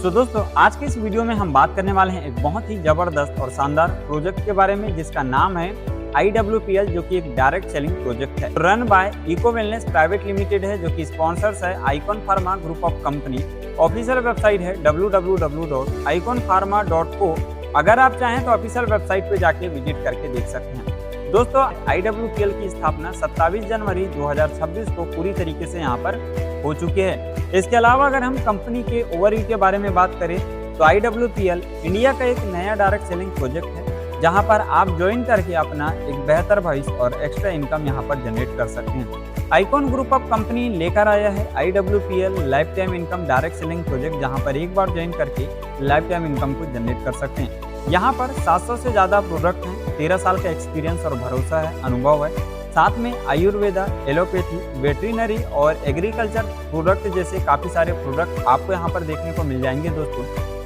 तो दोस्तों आज के इस वीडियो में हम बात करने वाले हैं एक बहुत ही जबरदस्त और शानदार प्रोजेक्ट के बारे में जिसका नाम है IWPL, जो कि एक डायरेक्ट सेलिंग प्रोजेक्ट है। Run by eco wellness private limited है, जो कि स्पॉन्सर्स है icon pharma group of company. Official website है www.iconpharma.co। अगर आप चाहें तो ऑफिशियल वेबसाइट पे जाके विजिट करके देख सकते हैं। दोस्तों IWPL की स्थापना 27 जनवरी 2026 को पूरी तरीके से यहाँ पर हो चुकी है। इसके अलावा अगर हम कंपनी के ओवरव्यू के बारे में बात करें तो IWPL इंडिया का एक नया डायरेक्ट सेलिंग प्रोजेक्ट है, जहां पर आप ज्वाइन करके अपना एक बेहतर भविष्य और एक्स्ट्रा इनकम यहां पर जनरेट कर सकते हैं। आइकॉन ग्रुप ऑफ कंपनी लेकर आया है IWPL life time income direct selling project, जहां पर एक बार ज्वाइन करके लाइफ टाइम इनकम को जनरेट कर सकते हैं। यहाँ पर 700 से ज़्यादा प्रोडक्ट हैं, 13 साल का एक्सपीरियंस और भरोसा है, अनुभव है। साथ में आयुर्वेदा, एलोपैथी, वेटरिनरी और एग्रीकल्चर प्रोडक्ट जैसे काफ़ी सारे प्रोडक्ट आपको यहाँ पर देखने को मिल जाएंगे। दोस्तों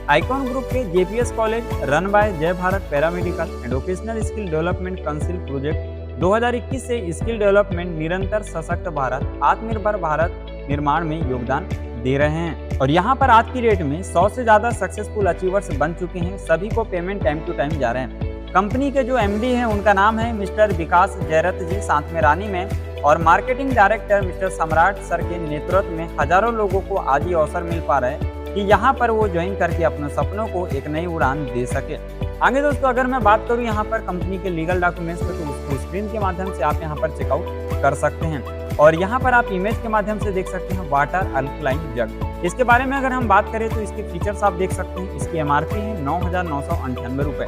आइकॉन ग्रुप के JPS कॉलेज रन बाय जय Bharat paramedical and vocational skill development council project 2021 से स्किल डेवलपमेंट निरंतर सशक्त भारत आत्मनिर्भर भारत निर्माण में योगदान दे रहे हैं। और यहाँ पर आज की डेट में 100 से ज़्यादा सक्सेसफुल अचीवर्स बन चुके हैं। सभी को पेमेंट टाइम टू टाइम जा रहे हैं। कंपनी के जो MD हैं उनका नाम है मिस्टर विकास जयरथ जी, साथ में रानी में, और मार्केटिंग डायरेक्टर मिस्टर सम्राट सर के नेतृत्व में हजारों लोगों को आज ये अवसर मिल पा रहा है कि यहाँ पर वो ज्वाइन करके अपने सपनों को एक नई उड़ान दे सके। आगे दोस्तों अगर मैं बात करूँ यहाँ पर कंपनी के लीगल डॉक्यूमेंट्स पे, तो उसको स्क्रीन के माध्यम से आप यहाँ पर चेकआउट कर सकते हैं। और यहाँ पर आप इमेज के माध्यम से देख सकते हैं वाटर अल्कलाइन जग। इसके बारे में अगर हम बात करें तो इसके फीचर्स आप देख सकते हैं। इसकी MRP है 9,998 रुपये।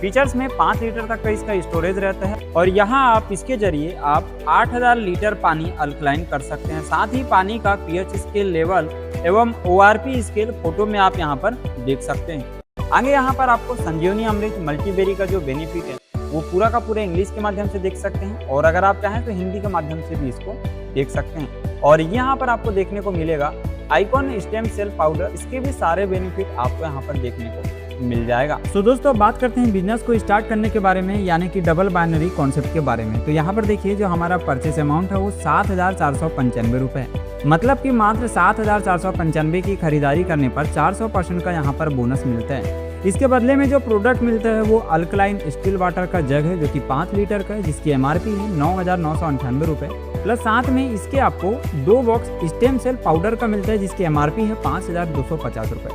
फीचर्स में 5 लीटर तक का इसका स्टोरेज रहता है और यहाँ आप इसके जरिए आप 8,000 लीटर पानी अल्कलाइन कर सकते हैं। साथ ही पानी का pH स्केल लेवल एवं ORP स्केल फोटो में आप यहाँ पर देख सकते हैं। आगे यहाँ पर आपको संजीवनी अमृत मल्टीबेरी का जो बेनिफिट है वो पूरा का पूरा इंग्लिश के माध्यम से देख सकते हैं, और अगर आप चाहें तो हिंदी के माध्यम से भी इसको देख सकते हैं। और यहाँ पर आपको देखने को मिलेगा आइकॉन स्टेम सेल पाउडर, इसके भी सारे बेनिफिट आपको यहाँ पर देखने को मिल जाएगा। तो दोस्तों बात करते हैं बिजनेस को स्टार्ट करने के बारे में, यानी कि डबल बाइनरी कॉन्सेप्ट के बारे में। तो यहाँ पर देखिए जो हमारा परचेस अमाउंट है वो 7,495 रुपये है। मतलब कि मात्र 7,495 की खरीदारी करने पर 400% का यहाँ पर बोनस मिलता है। इसके बदले में जो प्रोडक्ट मिलता है वो अल्कलाइन स्टिल वाटर का जग है, जो कि 5 लीटर का है, जिसकी MRP है 9,998 रुपये। प्लस साथ में इसके आपको 2 बॉक्स स्टेम सेल पाउडर का मिलता है, जिसकी MRP है 5,250 रुपये।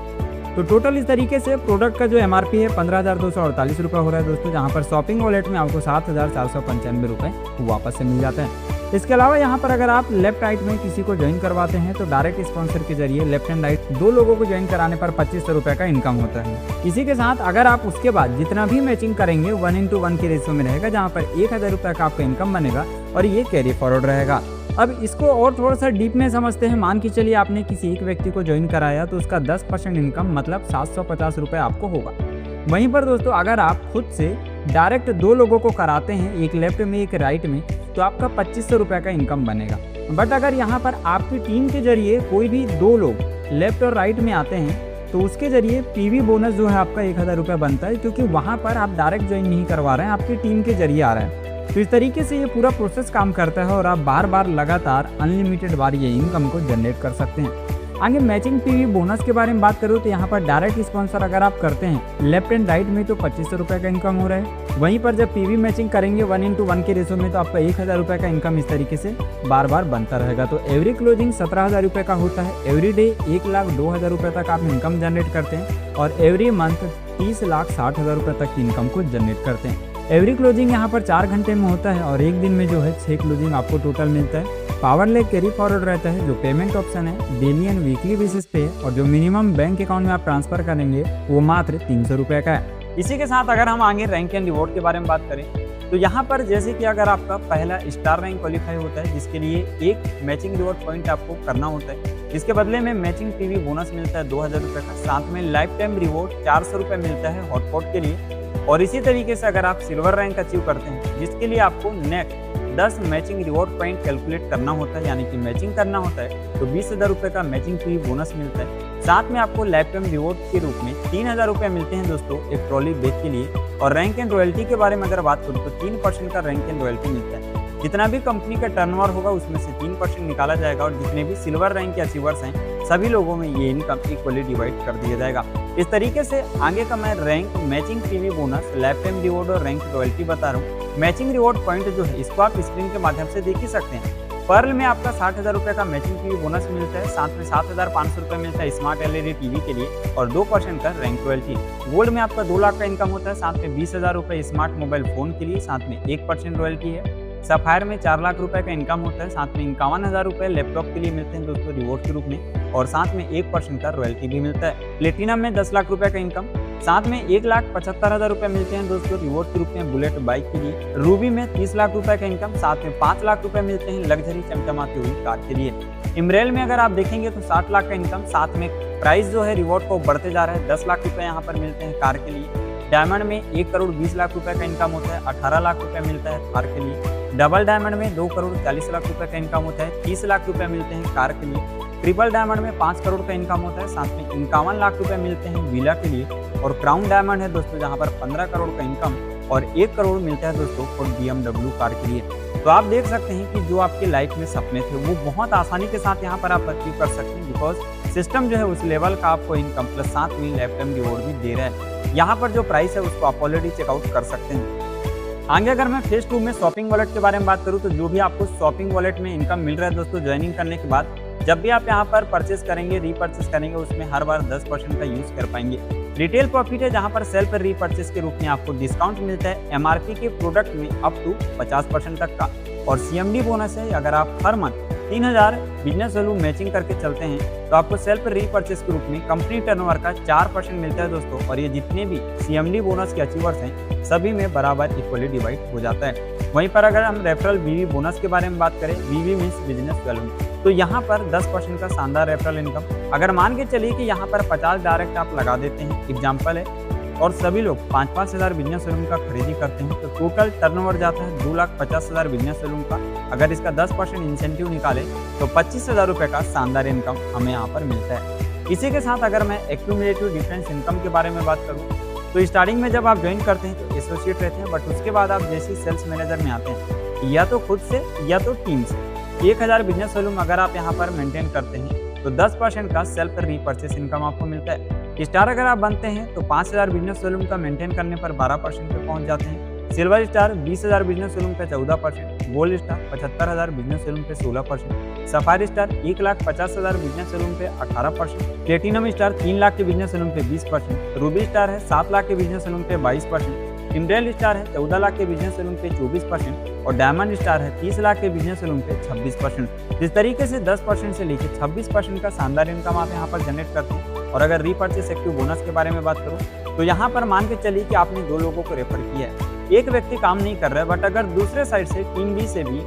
तो टोटल इस तरीके से प्रोडक्ट का जो MRP है 15,248 रुपये हो रहा है दोस्तों, जहाँ पर शॉपिंग वॉलेट में आपको 7,495 रुपये वापस से मिल जाता है। इसके अलावा यहाँ पर अगर आप लेफ्ट राइट में किसी को ज्वाइन करवाते हैं तो डायरेक्ट स्पॉन्सर के जरिए लेफ्ट एंड राइट 2 लोगों को ज्वाइन कराने पर 2500 रुपये का इनकम होता है। इसी के साथ अगर आप उसके बाद जितना भी मैचिंग करेंगे 1:1 के रेशियो में रहेगा, जहाँ पर 1,000 रुपये का आपका इनकम बनेगा और ये कैरी फॉरवर्ड रहेगा। अब इसको और थोड़ा सा डीप में समझते हैं। मान के चलिए आपने किसी एक व्यक्ति को ज्वाइन कराया तो उसका 10% इनकम मतलब 750 रुपये आपको होगा। वहीं पर दोस्तों अगर आप खुद से डायरेक्ट 2 लोगों को कराते हैं, एक लेफ्ट में एक राइट में, तो आपका 2500 रुपये का इनकम बनेगा। बट अगर यहाँ पर आपकी टीम के जरिए कोई भी 2 लोग लेफ्ट और राइट में आते हैं तो उसके जरिए PV बोनस जो है आपका 1,000 रुपये बनता है, क्योंकि वहाँ पर आप डायरेक्ट ज्वाइन नहीं करवा रहे हैं, आपकी टीम के जरिए आ रहे हैं। तो इस तरीके से ये पूरा प्रोसेस काम करता है और आप बार बार लगातार अनलिमिटेड बार ये इनकम को जनरेट कर सकते हैं। आगे मैचिंग PV बोनस के बारे में बात करूँ तो यहाँ पर डायरेक्ट स्पॉन्सर अगर आप करते हैं लेफ्ट एंड राइट में तो 2500 रुपये का इनकम हो रहा है। वहीं पर जब PV मैचिंग करेंगे 1:1 के रेशो में तो आपका 1,000 रुपये का इनकम इस तरीके से बार बार बनता रहेगा। तो एवरी क्लोजिंग 17,000 रुपये का होता है। एवरी डे 1,02,000 रुपये तक आप इनकम जनरेट करते हैं और एवरी मंथ 30,60,000 रुपये तक की इनकम को जनरेट करते हैं। एवरी क्लोजिंग यहाँ पर 4 घंटे में होता है और एक दिन में जो है 6 क्लोजिंग आपको टोटल मिलता है। पावर लेग कैरी फॉरवर्ड रहता है। जो पेमेंट ऑप्शन है डेली एंड वीकली बेसिस पे, और जो मिनिमम बैंक अकाउंट में आप ट्रांसफर करेंगे वो मात्र 300 रुपये का है। इसी के साथ अगर हम आगे रैंक एंड रिवॉर्ड के बारे में बात करें तो यहाँ पर जैसे कि अगर आपका पहला स्टार रैंक क्वालिफाई होता है, जिसके लिए एक मैचिंग रिवॉर्ड पॉइंट आपको करना होता है, जिसके बदले में मैचिंग PV बोनस मिलता है 2,000 रुपये का। साथ में लाइफ टाइम रिवॉर्ड 400 रुपये मिलता है हॉटपॉट के लिए। और इसी तरीके से अगर आप सिल्वर रैंक अचीव करते हैं, जिसके लिए आपको net 10 matching reward point calculate करना होता है, यानी कि मैचिंग करना होता है, तो 20,000 रुपये का मैचिंग PV बोनस मिलता है। साथ में आपको लाइफ टाइम रिवॉर्ड के रूप में 3,000 रुपये मिलते हैं दोस्तों एक ट्रॉली बैग के लिए। और रैंक एंड रॉयल्टी के बारे में अगर बात करूँ तो 3% का रैंक एंड रॉयल्टी मिलता है। जितना भी कंपनी का टर्नओवर होगा उसमें से 3% निकाला जाएगा और जितने भी सिल्वर रैंक के अचीवर्स हैं सभी लोगों में ये इनकम इक्वली डिवाइड कर दिया जाएगा। इस तरीके से आगे का मैं rank, matching PV bonus, life time reward और रैंक रॉयल्टी बता रहा हूँ। मैचिंग रिवॉर्ड पॉइंट जो है इसको आप स्क्रीन के माध्यम से देख ही सकते हैं। पर्ल में आपका 60,000 रुपये का मैचिंग पीवी बोनस मिलता है, साथ में 7,500 रुपये मिलता है स्मार्ट एलईडी टीवी के लिए और 2% का रैंक रॉयल्टी। गोल्ड में आपका 2 लाख का इनकम होता है, साथ में 20,000 रुपये स्मार्ट मोबाइल फोन के लिए, साथ में 1% रॉयल्टी है। सफायर में 4 लाख रुपए का इनकम होता है, साथ में 51,000 रुपये लैपटॉप के लिए मिलते हैं दोस्तों रिवॉर्ड के रूप में और साथ में 1% का रॉयल्टी भी मिलता है। प्लेटिनम में 10 लाख रुपए का इनकम, साथ में 1,75,000 रुपये मिलते हैं दोस्तों रिवॉर्ड के रूप में बुलेट बाइक के लिए। रूबी में 30 लाख रुपए का इनकम, साथ में 5 लाख रुपए मिलते हैं लग्जरी चमचमाती हुई कार के लिए। इमरेल में अगर आप देखेंगे तो 60 लाख का इनकम, साथ में प्राइस जो है रिवॉर्ड को बढ़ते जा रहा है, 10 लाख रुपए यहाँ पर मिलते हैं कार के लिए। डायमंड में 1 करोड़ 20 लाख रुपए का इनकम होता है, 18 लाख रुपए मिलता है कार के लिए। डबल डायमंड में 2 करोड़ 40 लाख रुपए का इनकम होता है, 30 लाख रुपए मिलते हैं कार के लिए। ट्रिपल डायमंड में 5 करोड़ का इनकम होता है, साथ में 51 लाख रुपए मिलते हैं विला के लिए। और क्राउन डायमंड है दोस्तों जहां पर 15 करोड़ का इनकम और 1 करोड़ मिलता है दोस्तों और BMW कार के लिए। तो आप देख सकते हैं कि जो आपकी लाइफ में सपने थे वो बहुत आसानी के साथ यहाँ पर आप अचीव कर सकते हैं, बिकॉज सिस्टम जो है उस लेवल का आपको इनकम प्लस साथ में लाइफ टाइम रिवॉर्ड भी दे रहा है। यहाँ पर जो प्राइस है उसको आप ऑलरेडी चेकआउट कर सकते हैं। आगे अगर मैं फेज 2 में शॉपिंग वॉलेट के बारे में बात करूँ तो जो भी आपको शॉपिंग वॉलेट में इनकम मिल रहा है दोस्तों ज्वाइनिंग करने के बाद, जब भी आप यहाँ पर परचेस करेंगे, रीपर्चेस करेंगे, उसमें हर बार 10% का यूज कर पाएंगे। रिटेल प्रॉफिट है जहाँ पर सेल्फ रीपर्चेस के रूप में आपको डिस्काउंट मिलता है MRP के प्रोडक्ट में अप टू 50% तक का। और CMD बोनस है, अगर आप हर मंथ 3000 बिजनेस वैल्यू मैचिंग करके चलते हैं तो आपको सेल्फ रीपर्चेस के रूप में कंपनी टर्नओवर का 4% मिलता है दोस्तों। और ये जितने भी CMD बोनस के अचीवर्स हैं सभी में बराबर इक्वली डिवाइड हो जाता है। वहीं पर अगर हम रेफरल BV बोनस के बारे में बात करें, BV मीन्स बिजनेस वैल्यू, तो यहाँ पर 10% का शानदार रेफरल इनकम। अगर मान के चलिए कि यहाँ पर 50 डायरेक्ट आप लगा देते हैं, एग्जाम्पल है, और सभी लोग 5-5 हज़ार बिजनेस वैल्यूम का खरीदी करते हैं तो टोटल टर्नओवर जाता है 2,50,000 बिजनेस वैल्यूम का। अगर इसका 10% इंसेंटिव निकाले तो 25,000 रुपये का शानदार इनकम हमें यहाँ पर मिलता है। इसी के साथ अगर मैं एक्यूमुलेटिव डिफरेंस इनकम के बारे में बात करूँ तो स्टार्टिंग में जब आप ज्वाइन करते हैं तो एसोसिएट रहते हैं, बट उसके बाद आप जैसे सेल्स मैनेजर में आते हैं या तो खुद से या तो टीम से 1,000 बिजनेस वैल्यूम अगर आप यहाँ पर मेंटेन करते हैं तो 10% का सेल्फ रीपर्चेस इनकम आपको मिलता है। स्टार अगर आप बनते हैं तो 5,000 बिजनेस वैल्यूम का मेंटेन करने पर 12% पे पहुंच जाते हैं। सिल्वर स्टार 20,000 बिजनेस वैल्यूम पे 14%, गोल्ड स्टार 75,000 बिजनेस वैल्यूम पे 16%, सफारी स्टार 1,50,000 बिजनेस वैल्यूम पे 18%, प्लेटिनम स्टार 3 लाख के बिजनेस वैल्यूम पे 20%, रूबी स्टार है 7 लाख के बिजनेस वैल्यूम पे 22%, इमरेल्ड स्टार है 14 लाख के बिजनेस वैल्यूम पे 24% और डायमंड स्टार है 30 लाख के बिजनेस वैल्यूम पे 26%। इस तरीके से 10% से लेकर 26% का शानदार इनकम आप यहाँ पर जनरेट करते हैं। और अगर रीपर्चेस एक्टिव बोनस के बारे में बात करूँ तो यहाँ पर मान के चलिए कि आपने 2 लोगों को रेफर किया है, एक व्यक्ति काम नहीं कर रहा है, बट अगर दूसरे साइड से टीम बी से भी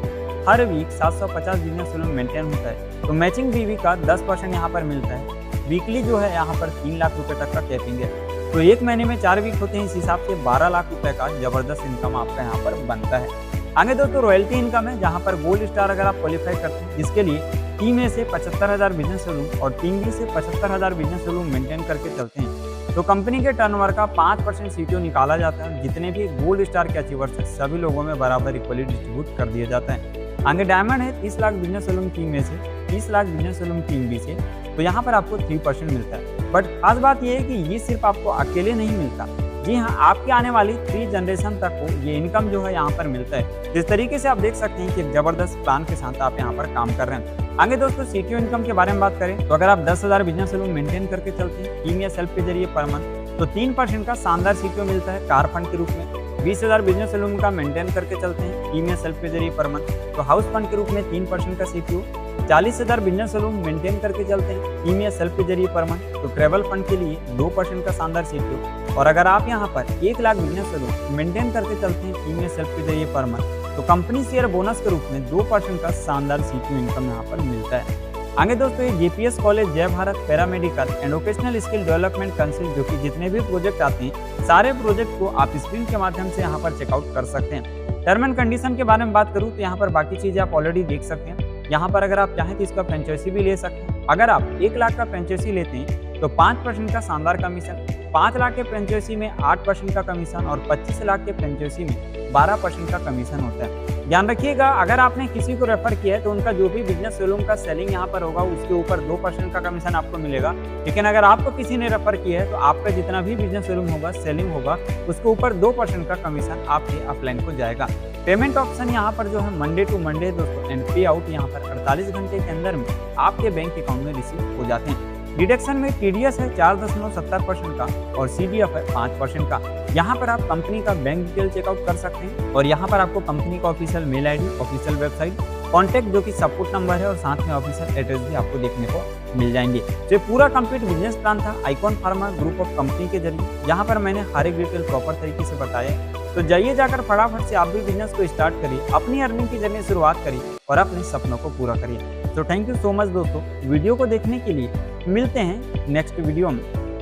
हर वीक 750 बिजनेस वैल्यूम मेंटेन होता है तो मैचिंग BV का 10% यहाँ पर मिलता है। वीकली जो है यहाँ पर 3 लाख रुपए तक का कैपिंग है, तो एक महीने में 4 वीक होते हैं, इस हिसाब से 12 लाख रुपए का जबरदस्त इनकम आपका यहाँ पर बनता है। आगे दोस्तों रॉयल्टी इनकम है जहाँ पर गोल्ड स्टार अगर आप क्वालिफाई करते हैं, जिसके लिए टीम ए से 75,000 बिजनेस वैल्यूम और टीम बी से 75,000 बिजनेस वैल्यूम मेंटेन करके चलते हैं तो कंपनी के टर्नओवर का 5% CTO निकाला जाता है। जितने भी गोल्ड स्टार के अचीवर्स हैं सभी लोगों में बराबर इक्वली डिस्ट्रीब्यूट कर दिया जाता है। आगे डायमंड है 30 lakh business volume team A से, 30 lakh business volume team B से, तो यहाँ पर आपको 3% मिलता है। बट खास बात यह है कि ये सिर्फ आपको अकेले नहीं मिलता, जी हाँ, आपके आने वाली 3 जनरेशन तक को ये इनकम जो है यहाँ पर मिलता है। जिस तरीके से आप देख सकते हैं कि एक जबरदस्त प्लान के साथ आप यहाँ पर काम कर रहे हैं। आगे दोस्तों CTO इनकम के बारे में बात करें तो अगर आप 10,000 बिजनेस वैल्यूम मेंटेन करके चलते हैं टीम या सेल्फ के जरिए पर मंथ तो 3% का शानदार CTO मिलता है कार फंड के रूप में। 20,000 बिजनेस वैल्यूम का मेंटेन करके चलते हैं टीम या सेल्फ के जरिए पर मंथ तो हाउस फंड के रूप में 3% का CTO। 40,000 बिजनेस वैल्यूम मेंटेन करके चलते हैं टीम या सेल्फ के जरिए पर मंथ तो ट्रेवल फंड के लिए 2% का शानदार CTO। और अगर आप यहाँ पर 1 लाख बिजनेस वैल्यूम मेंटेन करके चलते हैं टीम या सेल्फ के जरिए पर मंथ तो कंपनी शेयर बोनस के रूप में 2% का शानदार CTO इनकम यहाँ पर मिलता है। आगे दोस्तों ये JPS कॉलेज जय Bharat paramedical and vocational skill development council जो कि जितने भी प्रोजेक्ट आते हैं सारे प्रोजेक्ट को आप स्क्रीन के माध्यम से यहाँ पर चेकआउट कर सकते हैं। टर्म एंड कंडीशन के बारे में बात करूँ तो यहाँ पर बाकी चीजें आप ऑलरेडी देख सकते हैं। यहाँ पर अगर आप चाहें तो इसका फ्रेंचाइजी भी ले सकते हैं। अगर आप 1 लाख का फ्रेंचाइजी लेते हैं तो 5% का शानदार कमीशन, 5 लाख के फ्रेंचाइजी में 8% का कमीशन और 25 लाख के फ्रेंचाइजी में 12% का कमीशन होता है। ध्यान रखिएगा, अगर आपने किसी को रेफर किया है तो उनका जो भी बिजनेस सैलून का सेलिंग यहाँ पर होगा उसके ऊपर 2% का कमीशन आपको मिलेगा। लेकिन अगर आपको किसी ने रेफर किया है तो आपका जितना भी बिजनेस सैलून होगा, सेलिंग होगा, उसके ऊपर 2% का कमीशन आपके अपलाइन को जाएगा। पेमेंट ऑप्शन यहाँ पर जो है मंडे टू मंडे दोस्तों, एंड पे आउट यहाँ पर 48 घंटे के अंदर में आपके बैंक अकाउंट में रिसीव हो जाते हैं। डिडक्शन में टीडीएस है 4.70% का और सीडीएफ है 5% का। यहाँ पर आप कंपनी का बैंक डिटेल चेकआउट कर सकते हैं और यहाँ पर आपको कंपनी का official mail ID, official website, contact जो कि सपोर्ट नंबर है और साथ में ऑफिशियल एड्रेस भी आपको देखने को मिल जाएंगे। तो पूरा कंप्लीट बिजनेस प्लान था icon pharma group of company के जरिए। यहाँ पर मैंने हर एक डिटेल प्रॉपर तरीके से बताया, तो जाइए जाकर फटाफट से आप भी बिजनेस को स्टार्ट करिए, अपनी अर्निंग के जरिए शुरुआत करिए और अपने सपनों को पूरा करिए। तो थैंक यू सो मच दोस्तों, वीडियो को देखने के लिए। मिलते हैं नेक्स्ट वीडियो में।